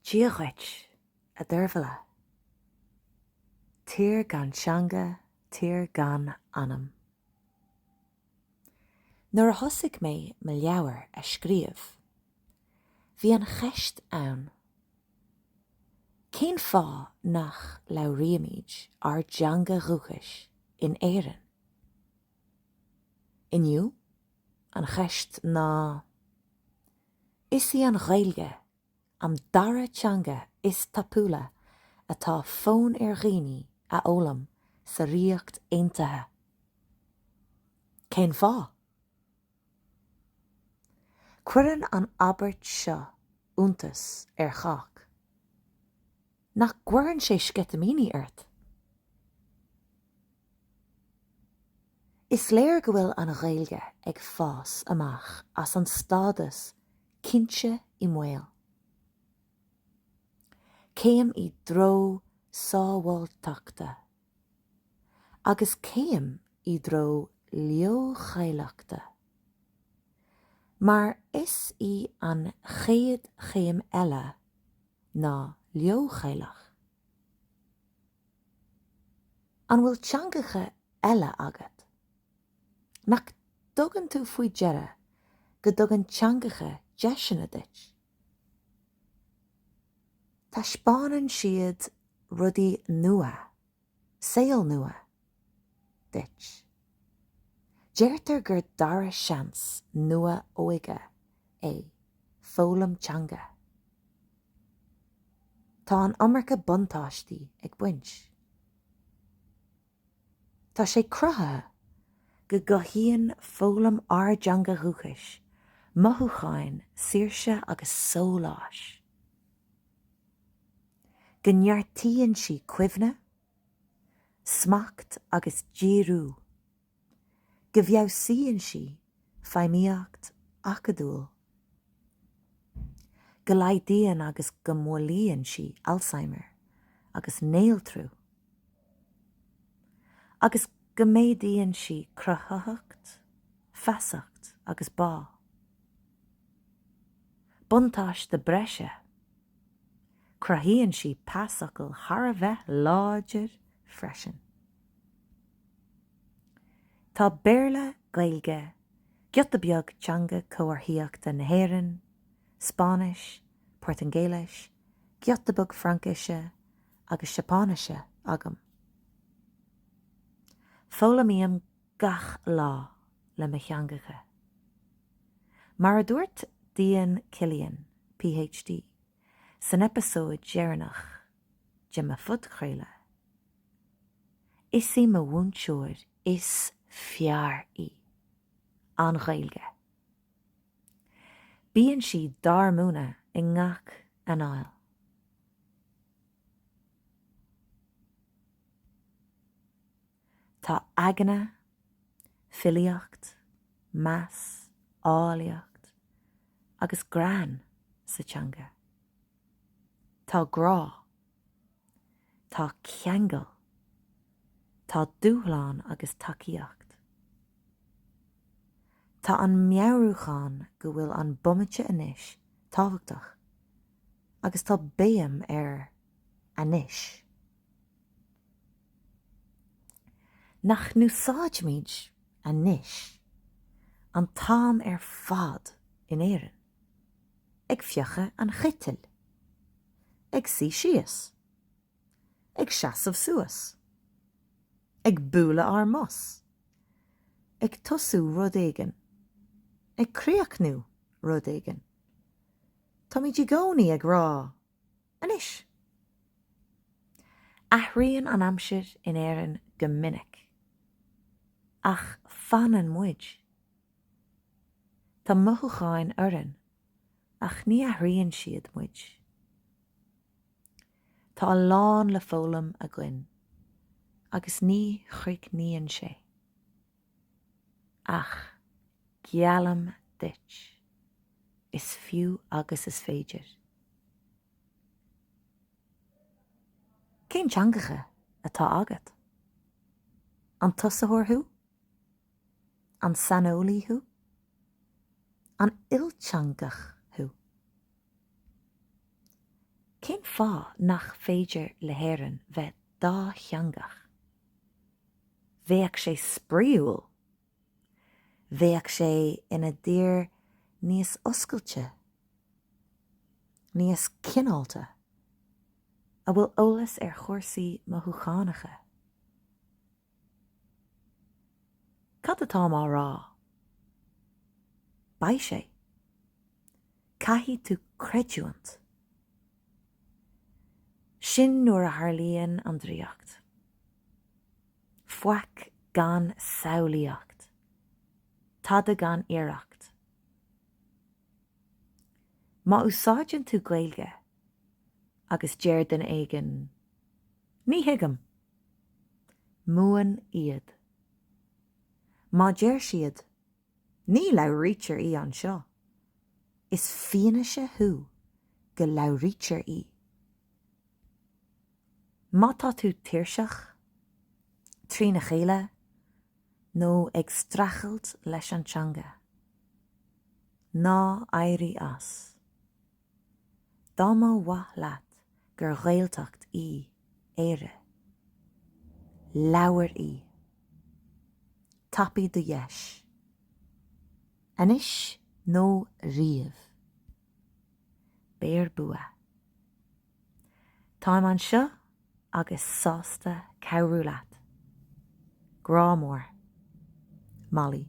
Díochait a d'urbhla. Tír gan teanga, tír gan anam. Nuair a thosaigh mé mo leabhar a scríobh, bhí an cheist ann. Cén fá nach labhraíomid ar deanga dhúchais in éireann. Inniu, an cheist ná. Is í an Ghaeilge, am dara teanga is tapúla atá fón ar ghaoine a ólam sa ríocht aontaithe. Cén fá? Cuireann an Aibreáin seo úntas ar chach. Nach gcuireann sé scetamíní ort. Is léir go bhfuil an Ghaeilge ag fás amach as an stádas cinse I mbaol. Céim I dro sábháilteachta, agus céim I dro leochaileachta. Mar is I an chéad chéim eile ná leochailech. An bhfuil teangacha eile agat. Nach dtugann tú faoi deire go dtugann teangacha deisina duit. Tá spáineann siad rudaí nua, saol nua, duit. Deirtear gur dara seans nua óige é fólam teanga. Tá an Amarca buntáistí ag buint. Tá sé crutha go gcothaíonn fólam ardteanga dhúchais, mothúcháin, saoirse agus sóláis. Go ndeartaíonn si cuimhne, smacht agus díriú. Go bheabhsaíonn si feidhmíocht acadúil. Go laghdaíonn agus go móilíonn si Alzheimer agus néaltrú. Agus go méadaíonn si crothaíocht, feasacht agus bá. Buntáis de breise. Cruthaíonn si pasacail thar a bheith láidir freisin. Tá béarla Gaeilge, giota beag teanga comharthaíochta na hÉireann, Spáinis, Portuingéilis, giota beag Francáise agus Seapánaise agam. Fólamíam gach lá le mo cheangacha. Mar a dúirt Dían Cillian, PhD, san episóid Déarnach, de mo fud chraoile. Is í mo bhúnseoir is fear I, an Ghaeilge. Bíonn si darmúna I ngach an áil. Tá aganna, filiocht, meas, áiliocht, agus gran sa teanga. Tá grá, tá ceangal, tá dúshláán agus tacaíocht. Tá an meabhrúcháin go bhfuil an bumaite inis tábhachtach, agus tá béam ar anis. Nach núsáidmid anis, an tám ar fad in éireann. Ag fiocha an chitil. Ag sí síos. Ag seasamh suas. Ag búla ar mos. Ag tosú rud éigean. Ag críochnú rud éigean. Tá mí gcónaí ag rá anis. Aithríonn an aimsir in éireann go minic. Ach fanan muid. Tá mothúcháin oireann, ach ní aithríonn siad muid. Tá lán le fólam a gcuin, agus ní chríochnaíonn sé. Ach, gealam duit, is fiú agus is féidir. Cén teangacha atá agat? An tusathórthú? An sanolíthú? An ilteangach thú? Cén fá nach féidir le héireann bheith dá theangach. Bheadh sé spríúil. Bheadh sé ina dtír níos oscailte, níos cinálta, a bhfuil eolas ar chórsaí mo thuchánacha. Cad atá má rá? Ba sé. Caithfidh tú creidúint. Sin nuair a tharlaíonn an dríocht. Foic gan samhlaíocht. Tada gan iarracht. Má úsáideann tú Gaeilge agus déir den éigean, ní hiigim. Muan iad. Má déir siad, ní labhrítear í an seo. Is fianaise thu go labhrítear í. Má tá tú tíirseach, trína chéile, nó ag strachailt leis an teanga. Ná éirí as. Dá má wath leat gur Ghaeltacht í éire. Leabhar í. Tapaí do dheis. Anois nó riamh. Béir bua. Táim an seo agus sásta cabhrú leat. Grá mór. Molly.